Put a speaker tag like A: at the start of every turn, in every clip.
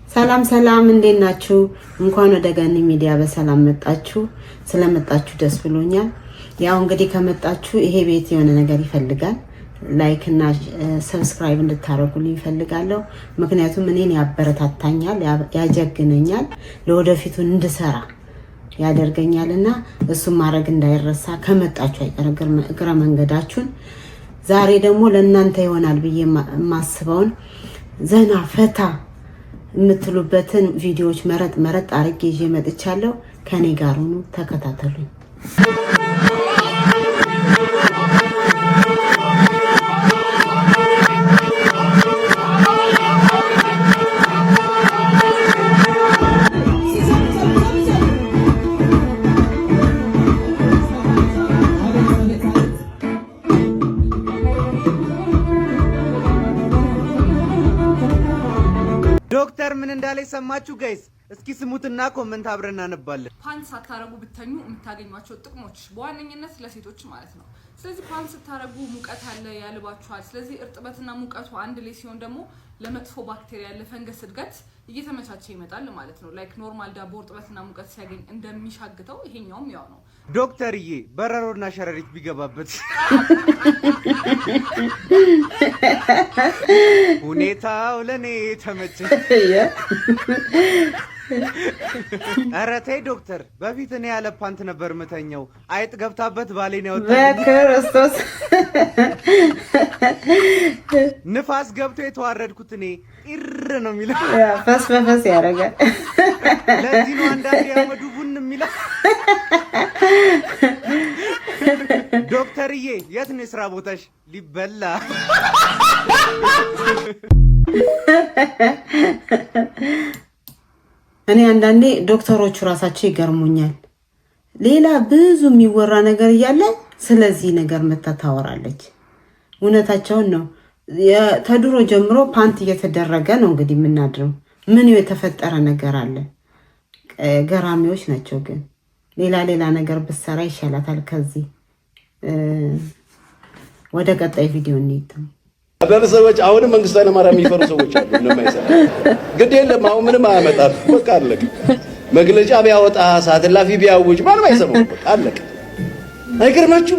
A: ሰላም ሰላም እንዴት ናችሁ? እንኳን ወደ ገኒ ሚዲያ በሰላም መጣችሁ። ስለመጣችሁ ደስ ብሎኛል። ያው እንግዲህ ከመጣችሁ ይሄ ቤት የሆነ ነገር ይፈልጋል። ላይክ እና ሰብስክራይብ እንድታረጉልኝ ይፈልጋለሁ። ምክንያቱም እኔን ያበረታታኛል፣ ያጀግነኛል፣ ለወደፊቱ እንድሰራ ያደርገኛልና እሱም ማድረግ እንዳይረሳ ከመጣችሁ አይቀር እግረ መንገዳችሁን ዛሬ ደግሞ ለእናንተ ይሆናል ብዬ ማስበውን ዘና ፈታ የምትሉበትን ቪዲዮዎች መረጥ አርጌ ይዤ መጥቻለሁ። ከኔ ጋር ሁኑ፣ ተከታተሉኝ።
B: ዶክተር ምን እንዳለ ሰማችሁ ጋይስ? እስኪ ስሙትና ኮሜንት አብረን እናነባለን።
C: ፓንት ሳታረጉ ብተኙ የምታገኟቸው ጥቅሞች በዋነኝነት ለሴቶች ማለት ነው። ስለዚህ ፓንት ስታረጉ ሙቀት አለ ያልባችኋል። ስለዚህ እርጥበትና ሙቀቱ አንድ ላይ ሲሆን ደግሞ ለመጥፎ ባክቴሪያ ለፈንገስ እድገት እየተመቻቸ ይመጣል ማለት ነው። ላይክ ኖርማል ዳቦ እርጥበትና ሙቀት ሲያገኝ እንደሚሻግተው ይሄኛውም ያው ነው።
B: ዶክተርዬ በረሮና ሸረሪት ቢገባበት ሁኔታው ለኔ ተመቸ። ኧረ ተይ ዶክተር፣ በፊት እኔ ያለ ፓንት ነበር ምተኛው። አይጥ ገብታበት ባሌን ያወጣ
A: በክርስቶስ
B: ንፋስ ገብቶ የተዋረድኩት እኔ ኢር ነው የሚለው።
A: ፈስ በፈስ ያደርጋል።
B: ለዚህ ነው አንዳንዴ ያመዱ ቡን የሚለው። ዶክተርዬ የት ነው የስራ ቦታሽ? ሊበላ
A: እኔ አንዳንዴ ዶክተሮቹ ራሳቸው ይገርሙኛል። ሌላ ብዙ የሚወራ ነገር እያለ ስለዚህ ነገር መታ ታወራለች። እውነታቸውን ነው። ተድሮ ጀምሮ ፓንት እየተደረገ ነው እንግዲህ የምናድረው። ምን የተፈጠረ ነገር አለ? ገራሚዎች ናቸው። ግን ሌላ ነገር ብሰራ ይሻላታል ከዚህ። ወደ ቀጣይ ቪዲዮ እንሂድ።
D: አንዳንድ ሰዎች አሁንም መንግስቱ ኃይለማርያም የሚፈሩ ሰዎች አሉ። ምንም አይሰራ ግድ የለም አሁን ምንም አያመጣም። በቃ አለቀ። መግለጫ ቢያወጣ ሰዓት እላፊ ቢያውጅ ማንም አይሰማም። በቃ አለቀ። አይገርማችሁ?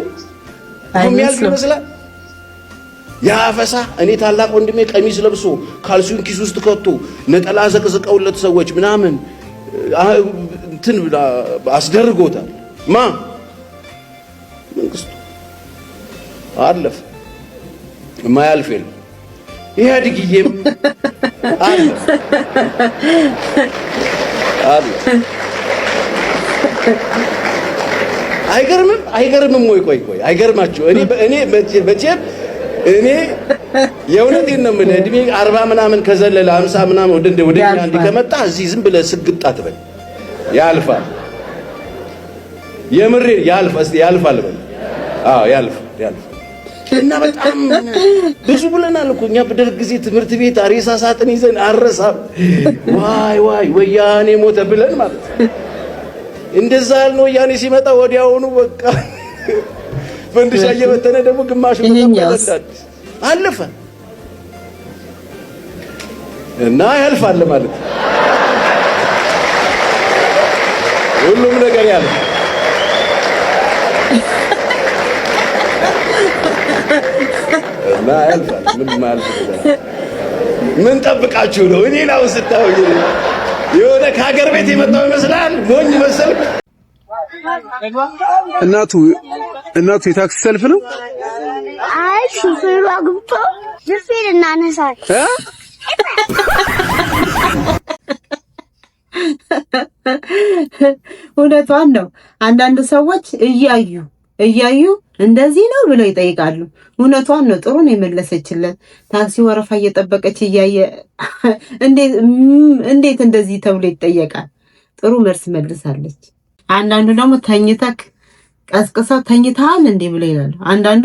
D: የሚያልፍ ይመስላል ያፈሳ። እኔ ታላቅ ወንድሜ ቀሚስ ለብሶ ካልሲውን ኪስ ውስጥ ከቶ ነጠላ ዘቅዝቀውለት ሰዎች ምናምን እንትን አስደርጎታል። መንግስቱ አለፈ። የማያልፍ የለም። ኢህአዴግዬም አለ። አይገርምም ወይ? ቆይ አይገርማችሁ? እኔ መቼም የእውነቴን ነው የምልህ። እድሜ 40 ምናምን ከዘለለ 50 ምናምን ወደኛ እንዲህ ከመጣ እዚህ ዝም ብለህ ስግጥ አትበል። ያልፋል። የምሬ ያልፋል በል። አዎ ያልፋል። እና በጣም ብዙ ብለናል እኮ እኛ በደርግ ጊዜ ትምህርት ቤት አሬሳ ሳጥን ይዘን አረሳም። ዋይ ወያኔ ሞተ ብለን ማለት ነው። እንደዛ ያልነው ወያኔ ሲመጣ ወዲያውኑ በቃ ፈንድሻ እየበተነ ደግሞ ግማሹ አለፈ እና ያልፋል ማለት ነው። ሁሉም ነገር ያልፋል። እና ያልፋል። ምን ማለት ነው? ምን ጠብቃችሁ ነው? እኔ ነው ስታው የሆነ ከሀገር ቤት የመጣው ይመስላል። ሞኝ መሰል።
E: እናቱ የታክሲ ሰልፍ ነው።
F: አይ ሹፌሩ አግብቶ ሹፌር እናነሳል።
A: እውነቷን ነው። አንዳንድ ሰዎች እያዩ እንደዚህ ነው ብለው ይጠይቃሉ። እውነቷን ነው። ጥሩ ነው የመለሰችለት። ታክሲ ወረፋ እየጠበቀች እያየ እንዴት እንደዚህ ተብሎ ይጠየቃል? ጥሩ መልስ መልሳለች። አንዳንዱ ደግሞ ተኝተክ ቀስቅሰው ተኝተሃል እንዴ ብለው ይላሉ። አንዳንዱ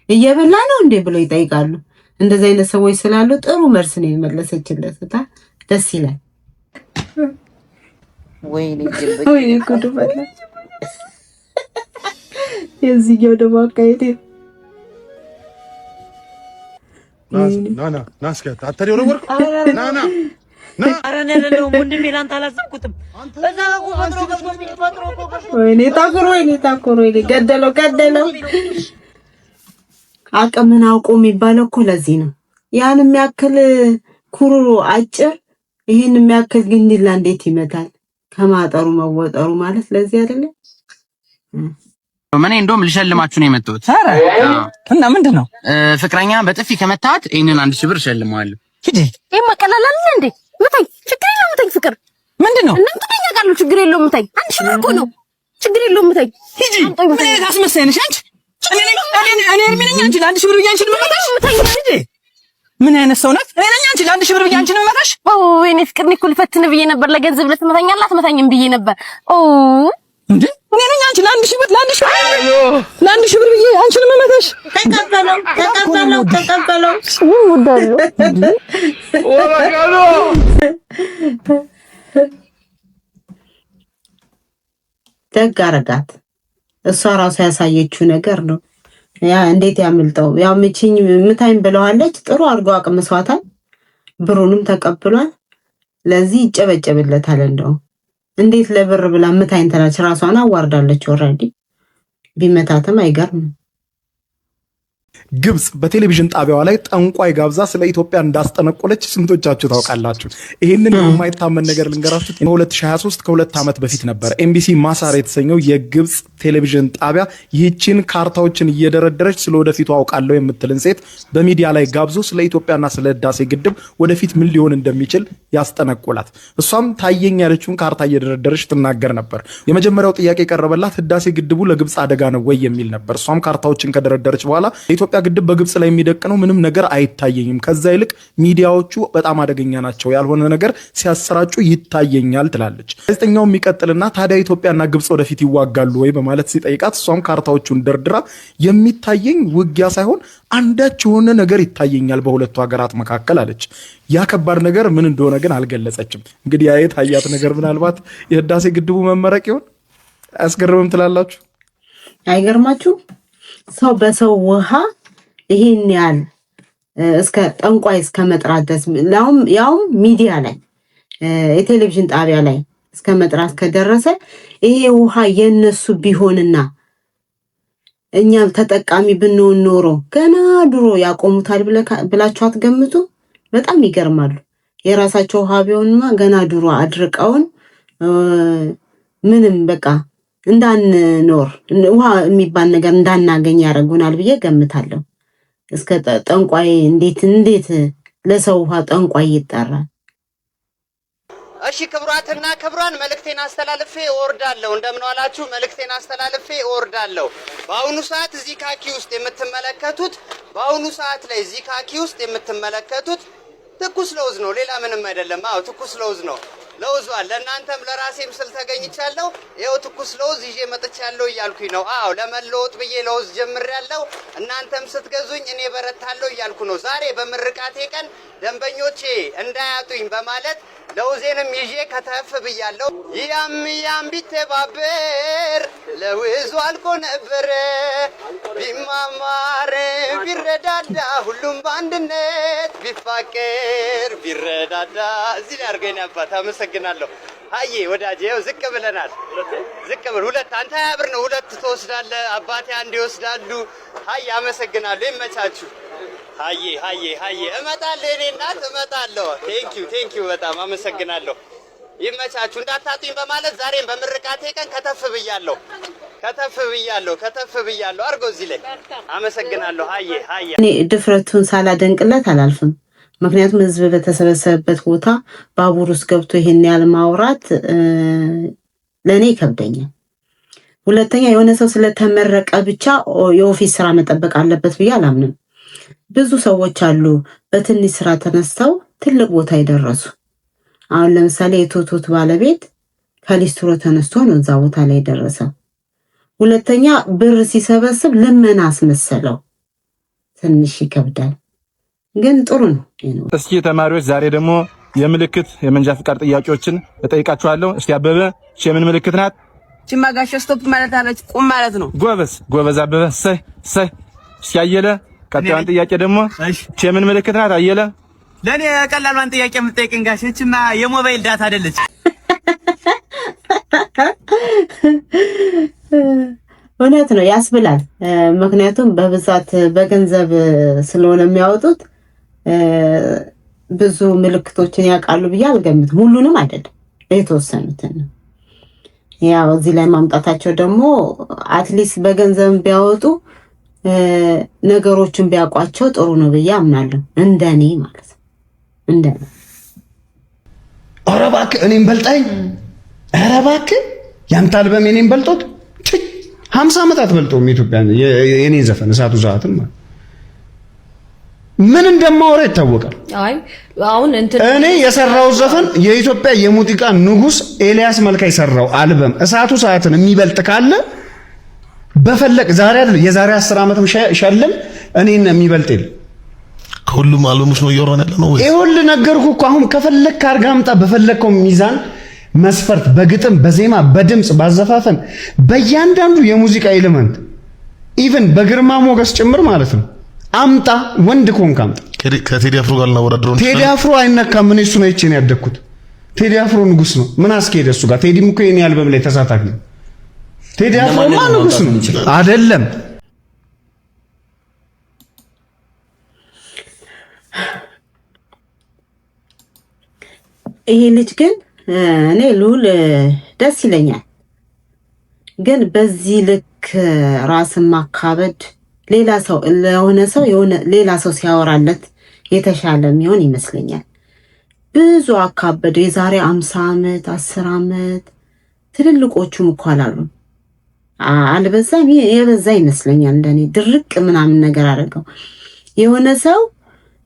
A: እየበላ ነው እንዴ ብለው ይጠይቃሉ። እንደዚህ አይነት ሰዎች ስላሉ ጥሩ መልስ ነው የመለሰችለት። ደስ ይላል። ወይኔ ጉድ ፈላ። የዚህኛው ደግሞ አካሄድ
E: ና እስኪ አታሪ ወርቅ ና
G: ኧረ እኔ አይደለሁም ወንድሜ፣ ላንተ አላዘንኩትም። በዛ
A: ወይኔ ታኩሮ ገደለው። አቅምን አውቆ የሚባለው እኮ ለዚህ ነው። ያን የሚያክል ኩሩሩ አጭር፣ ይሄን የሚያክል ግንዲላ እንዴት ይመታል? ከማጠሩ መወጠሩ ማለት ለዚህ አይደለም።
H: እኔ እንደውም ልሸልማችሁ ነው የመጣሁት። ኧረ እና ምንድነው ፍቅረኛ በጥፊ ከመታት ይሄንን 1000 ብር እሸልመዋለሁ። ሂጂ።
F: ይሄ መቀለል አለ እንዴ? ምታይ፣ ችግር የለውም ምታይ። ፍቅር
H: ምንድነው?
F: እናንተ ተኛጋሉ፣ ችግር የለውም ምታይ። 1000 ብር እኮ ነው፣ ችግር የለውም ምታይ።
H: ሂጂ። ምን አስመሳይ ነሽ አንቺ? እኔ እርሚነኛ አንቺ ለ1000 ብር ብያንቺ ልመጣሽ? ሂጂ። ምን አይነት ሰው ናት? እኔ ነኝ አንቺ ለ1000 ብር ብያንቺ ልመጣሽ?
F: እኔ ፍቅር እኮ ልፈትን ብዬ ነበር። ለገንዘብ ልትመታኛላት መታኝም ብዬ ነበር።
H: እንዴ እኔ ነኝ አንቺ ለ1000 ብር ብዬ አንቺን ልመታሽ?
A: ተቀበለው። ደግ አረጋት። እሷ ራሷ ያሳየችው ነገር ነው። ያ እንዴት ያምልጠው? ያው ምታኝ ብለዋለች። ጥሩ አድርጎ አቅምሷታል። ብሩንም ተቀብሏል። ለዚህ ይጨበጨብለታል። እንደው እንዴት ለብር ብላ ምታኝ ተላች? ራሷን አዋርዳለች። ኦሬዲ ቢመታትም አይገርም።
I: ግብጽ በቴሌቪዥን ጣቢያዋ ላይ ጠንቋይ ጋብዛ ስለ ኢትዮጵያ እንዳስጠነቆለች ስንቶቻችሁ ታውቃላችሁ? ይሄንን የማይታመን ነገር ልንገራችሁ። በ2023 ከ2 ዓመት በፊት ነበር ኤምቢሲ ማሳር የተሰኘው የግብጽ ቴሌቪዥን ጣቢያ ይህችን ካርታዎችን እየደረደረች ስለ ወደፊቱ አውቃለሁ የምትልን ሴት በሚዲያ ላይ ጋብዞ ስለ ኢትዮጵያና ስለ ህዳሴ ግድብ ወደፊት ምን ሊሆን እንደሚችል ያስጠነቆላት። እሷም ታየኝ ያለችውን ካርታ እየደረደረች ትናገር ነበር። የመጀመሪያው ጥያቄ የቀረበላት ህዳሴ ግድቡ ለግብጽ አደጋ ነው ወይ የሚል ነበር። እሷም ካርታዎችን ከደረደረች በኋላ የኢትዮጵያ ግድብ በግብጽ ላይ የሚደቅነው ምንም ነገር አይታየኝም፣ ከዛ ይልቅ ሚዲያዎቹ በጣም አደገኛ ናቸው፣ ያልሆነ ነገር ሲያሰራጩ ይታየኛል ትላለች። ጋዜጠኛው የሚቀጥልና ታዲያ ኢትዮጵያና ግብጽ ወደፊት ይዋጋሉ ወይ በማለት ሲጠይቃት እሷም ካርታዎቹን ደርድራ የሚታየኝ ውጊያ ሳይሆን አንዳች የሆነ ነገር ይታየኛል በሁለቱ ሀገራት መካከል አለች። ያ ከባድ ነገር ምን እንደሆነ ግን አልገለጸችም። እንግዲህ ያ የታያት ነገር ምናልባት የህዳሴ ግድቡ መመረቅ ይሆን? አያስገርምም ትላላችሁ?
A: አይገርማችሁ? ሰው በሰው ውሃ ይሄን ያህል እስከ ጠንቋይ እስከ መጥራት ድረስ ያውም ሚዲያ ላይ የቴሌቪዥን ጣቢያ ላይ እስከ መጥራት ከደረሰ ይሄ ውሃ የነሱ ቢሆንና እኛም ተጠቃሚ ብንሆን ኖሮ ገና ድሮ ያቆሙታል ብላችሁ አትገምቱ? በጣም ይገርማሉ። የራሳቸው ውሃ ቢሆንማ ገና ድሮ አድርቀውን ምንም በቃ እንዳንኖር ውሃ የሚባል ነገር እንዳናገኝ ያደርጉናል ብዬ ገምታለሁ። እስከ ጠንቋይ እንዴት ለሰው ውሃ ጠንቋይ ይጠራል?
B: እሺ ክብራትና ክብራን መልእክቴን አስተላልፌ እወርዳለሁ። እንደምን ዋላችሁ? መልእክቴን አስተላልፌ እወርዳለሁ። በአሁኑ ሰዓት እዚህ ካኪ ውስጥ የምትመለከቱት ትኩስ ለውዝ ነው። ሌላ ምንም አይደለም። አዎ ትኩስ ለውዝ ነው። ለውዟል። ለእናንተም ለራሴም ስል ተገኝቻለሁ። ይኸው ትኩስ ለውዝ ይዤ መጥቻለሁ እያልኩኝ ነው። አዎ ለመለወጥ ብዬ ለውዝ ጀምሬያለሁ። እናንተም ስትገዙኝ እኔ በረታለሁ እያልኩ ነው። ዛሬ በምርቃቴ ቀን ደንበኞቼ እንዳያጡኝ በማለት ለውዜንም ይዤ ከተፍ ብያለሁ። ያም ቢተባበር ለውዙ አልቆ ነበረ። ቢማማር ቢረዳዳ ሁሉም በአንድነት ቢፋቀር ቢረዳዳ። እዚህ ላይ አድርገኝ አባት አመሰግናለሁ። አዬ ወዳጄ ይኸው ዝቅ ብለናል። ዝቅ ብል ሁለት አንተ 20 ብር ነው ሁለት ትወስዳለህ። አባቴ አንድ ይወስዳሉ። አይ አመሰግናለሁ። ይመቻችሁ። አዬ እመጣለሁ። እኔ እናት እመጣለሁ። ቴንኪዩ በጣም አመሰግናለሁ። ይመቻችሁ። እንዳታጡኝ በማለት ዛሬም በምርቃቴ ቀን ከተፍ ብያለሁ። አድርገው እዚህ ላይ አመሰግናለሁ። አዬ
A: እኔ ድፍረቱን ሳላደንቅለት አላልፍም። ምክንያቱም ህዝብ በተሰበሰበበት ቦታ ባቡር ውስጥ ገብቶ ይሄን ያህል ማውራት ለእኔ ይከብደኛል። ሁለተኛ የሆነ ሰው ስለተመረቀ ብቻ የኦፊስ ስራ መጠበቅ አለበት ብዬ አላምንም። ብዙ ሰዎች አሉ በትንሽ ስራ ተነስተው ትልቅ ቦታ የደረሱ። አሁን ለምሳሌ የቶቶት ባለቤት ከሊስትሮ ተነስቶ ነው እዛ ቦታ ላይ የደረሰው። ሁለተኛ ብር ሲሰበስብ ልመና አስመሰለው። ትንሽ ይከብዳል፣ ግን ጥሩ ነው።
E: እስኪ ተማሪዎች ዛሬ ደግሞ የምልክት የመንጃ ፍቃድ ጥያቄዎችን እጠይቃችኋለሁ። እስኪ አበበ የምን ምልክት ናት?
G: ቺማጋሽ ስቶፕ ማለት አለች ቁም ማለት ነው።
E: ጎበዝ አበበ። ሰይ እስኪ አየለ ቀጣዩን ጥያቄ ደግሞ የምን ምልክት ናት? አየለ
H: ለኔ ቀላሏን ጥያቄ የምትጠይቀኝ ጋሽ እቺማ የሞባይል ዳታ አይደለች።
A: እውነት ነው ያስብላል። ምክንያቱም በብዛት በገንዘብ ስለሆነ የሚያወጡት ብዙ ምልክቶችን ያውቃሉ ብዬ አልገምትም። ሁሉንም አይደለም የተወሰኑትን ነው። ያው እዚህ ላይ ማምጣታቸው ደግሞ አትሊስት በገንዘብ ቢያወጡ ነገሮችን ቢያውቋቸው ጥሩ ነው ብዬ አምናለሁ። እንደኔ ማለት ነው እንደኔ።
D: ኧረ እባክህ እኔም በልጣኝ። ኧረ እባክህ ያንተ አልበም እኔም በልጦት 50 ዓመት አትበልጠውም። ኢትዮጵያ የኔ ዘፈን እሳቱ ሰዓትን ማለት ምን እንደማወራ ይታወቃል።
J: አይ አሁን
D: እኔ የሰራው ዘፈን የኢትዮጵያ የሙዚቃ ንጉስ ኤልያስ መልካ የሰራው አልበም እሳቱ ሰዓትን የሚበልጥ ካለ በፈለቅ ዛሬ አይደል የዛሬ 10 ዓመትም ሸልም እኔን የሚበልጥ የለም።
K: ከሁሉም አልበሞች ነው እየወራን ያለ ነው ወይ?
D: ይኸውልህ ነገርኩህ እኮ አሁን ከፈለክ አድርገህ አምጣ። በፈለከው ሚዛን መስፈርት፣ በግጥም፣ በዜማ፣ በድምጽ፣ ባዘፋፈን፣ በእያንዳንዱ የሙዚቃ ኤሌመንት ኢቭን በግርማ ሞገስ ጭምር ማለት ነው አምጣ። ወንድ ኮንክ አምጣ።
K: ከቴዲ አፍሮ ጋር እናወዳድረው።
D: ቴዲ አፍሮ አይነካም። ምን እሱ ነው እቺ ነው ያደግኩት። ቴዲ አፍሮ ንጉስ ነው። ምን አስኬደ እሱ ጋር? ቴዲም እኮ የኔ አልበም ላይ ተሳታፊ ነው። ቴዲ አፍሮ ንጉስ ነው አይደለም?
A: ይሄ ልጅ ግን እኔ ሉል ደስ ይለኛል። ግን በዚህ ልክ ራስን ማካበድ ሌላ ሰው ለሆነ ሰው የሆነ ሌላ ሰው ሲያወራለት የተሻለ የሚሆን ይመስለኛል። ብዙ አካበዱ። የዛሬ 50 ዓመት 10 ዓመት ትልልቆቹም እኮ አላሉ አልበዛም? የበዛ ይመስለኛል እንደኔ። ድርቅ ምናምን ነገር አደረገው። የሆነ ሰው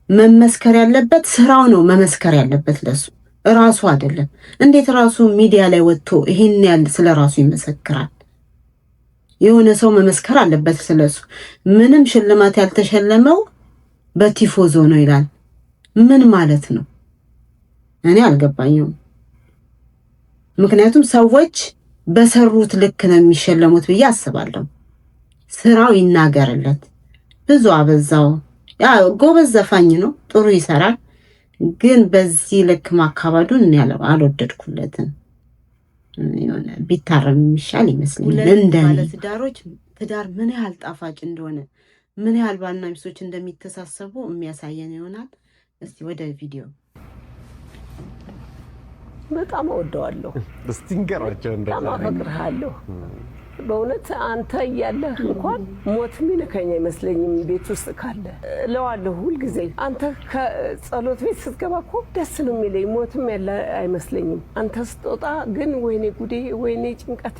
A: መመስከር ያለበት ስራው ነው መመስከር ያለበት ለሱ ራሱ አይደለም። እንዴት ራሱ ሚዲያ ላይ ወጥቶ ይሄን ያህል ስለ ራሱ ይመሰክራል? የሆነ ሰው መመስከር አለበት ስለሱ። ምንም ሽልማት ያልተሸለመው በቲፎዞ ነው ይላል። ምን ማለት ነው? እኔ አልገባኝም። ምክንያቱም ሰዎች በሰሩት ልክ ነው የሚሸለሙት ብዬ አስባለሁ። ስራው ይናገርለት። ብዙ አበዛው። ያ ጎበዝ ዘፋኝ ነው፣ ጥሩ ይሰራል። ግን በዚህ ልክ ማካባዱን እኔ አልወደድኩለትም። የሆነ ቢታረም የሚሻል ይመስለኛል። እንደኔ ትዳሮች ትዳር ምን ያህል ጣፋጭ እንደሆነ ምን ያህል ባልና ሚስቶች እንደሚተሳሰቡ የሚያሳየን ይሆናል። እስቲ ወደ ቪዲዮ።
J: በጣም እወደዋለሁ።
B: እስቲ እንገራቸው
J: በጣም አፈቅርሃለሁ። በእውነት አንተ እያለህ እንኳን ሞት የሚነካኝ አይመስለኝም። ቤት ውስጥ ካለ እለዋለሁ ሁልጊዜ። አንተ ከጸሎት ቤት ስትገባ እኮ ደስ ነው የሚለኝ፣ ሞትም ያለ አይመስለኝም። አንተ ስትወጣ ግን ወይኔ ጉዴ፣ ወይኔ ጭንቀቴ፣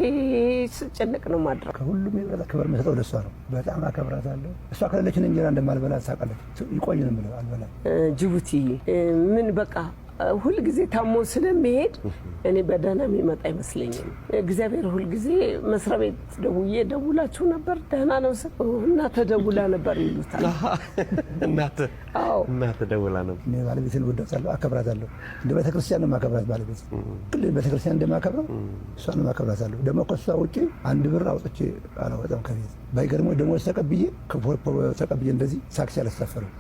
J: ስጨነቅ ነው ማድረግ።
L: ከሁሉም የበለጠ ክብር መስጠው ለሷ ነው። በጣም አከብራታለሁ። እሷ ከሌለችን እንጀራ እንደማልበላ ታውቃለች። ይቆይ ነው የምለው አልበላም።
J: ጅቡቲ ምን በቃ ሁልጊዜ ታሞ ስለሚሄድ እኔ በደህና የሚመጣ አይመስለኝም። እግዚአብሔር ሁልጊዜ መስሪያ ቤት ደውላችሁ ነበር ደህና ነው እናተ ደውላ ነበር ይሉታል።
B: እናተ ደውላ ነበር።
L: እኔ ባለቤቴን እወዳታለሁ፣ አከብራታለሁ። እንደ ቤተክርስቲያን ነው የማከብራት ባለቤት። ሁሌ ቤተክርስቲያን እንደማከብረው እሷንም አከብራታለሁ። ደግሞ ከእሷ ውጭ 1 ብር አውጥቼ አላወጣም ከቤት። ባይገርመው ደሞዝ ተቀብዬ እንደዚህ ታክሲ አላሳፈርም።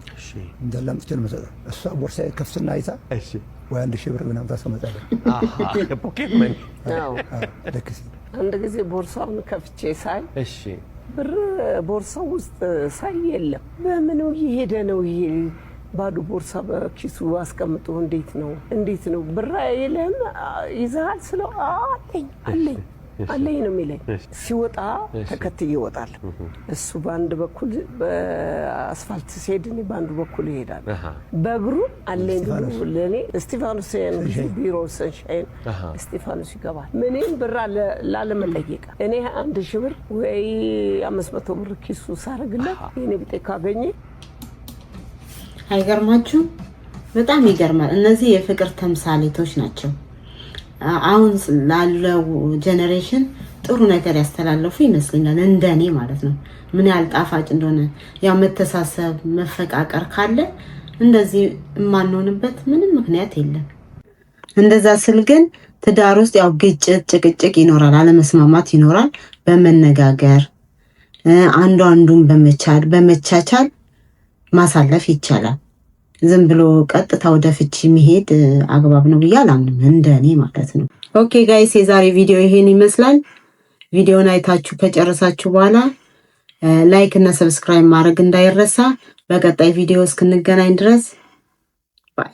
L: እንዳለ አምጥቼ ነው የምሰጠው። እሷ ቦርሳዬ ከፍትና አይታ ወይ 1000 ብር ምናምን ታስቀምጣለች።
B: ፖኬት መኒ።
L: ልክ ሲል
J: አንድ ጊዜ ቦርሳውን ከፍቼ ሳይ ብር ቦርሳው ውስጥ ሳይ የለም። በምን እየሄደ ነው ይሄ ባዶ ቦርሳ በኪሱ አስቀምጦ? እንዴት ነው ብር የለም ይዘሃል ስለው አለኝ ነው የሚለኝ። ሲወጣ ተከትዬ እወጣለሁ። እሱ በአንድ በኩል በአስፋልት ሲሄድ እኔ በአንዱ በኩል ይሄዳል። በእግሩ አለኝ ብሎ ለእኔ እስጢፋኖስ ቢሮ ሰንሻይን እስጢፋኖስ ይገባል። ምንም ብር ላለመጠየቅ እኔ 1000 ብር ወይ 500 ብር ኪሱ ሳረግለት የኔ ቢጤ ካገኘ
A: አይገርማችሁ? በጣም ይገርማል። እነዚህ የፍቅር ተምሳሌቶች ናቸው። አሁን ላለው ጀነሬሽን ጥሩ ነገር ያስተላለፉ ይመስለኛል፣ እንደኔ ማለት ነው። ምን ያህል ጣፋጭ እንደሆነ ያው መተሳሰብ፣ መፈቃቀር ካለ እንደዚህ የማንሆንበት ምንም ምክንያት የለም። እንደዛ ስል ግን ትዳር ውስጥ ያው ግጭት፣ ጭቅጭቅ ይኖራል፣ አለመስማማት ይኖራል። በመነጋገር አንዱን በመቻቻል ማሳለፍ ይቻላል። ዝም ብሎ ቀጥታ ወደ ፍቺ መሄድ አግባብ ነው ብዬ አላምንም፣ እንደኔ ማለት ነው። ኦኬ ጋይስ የዛሬ ቪዲዮ ይሄን ይመስላል። ቪዲዮውን አይታችሁ ከጨረሳችሁ በኋላ ላይክ እና ሰብስክራይብ ማድረግ እንዳይረሳ። በቀጣይ ቪዲዮ እስክንገናኝ ድረስ ባይ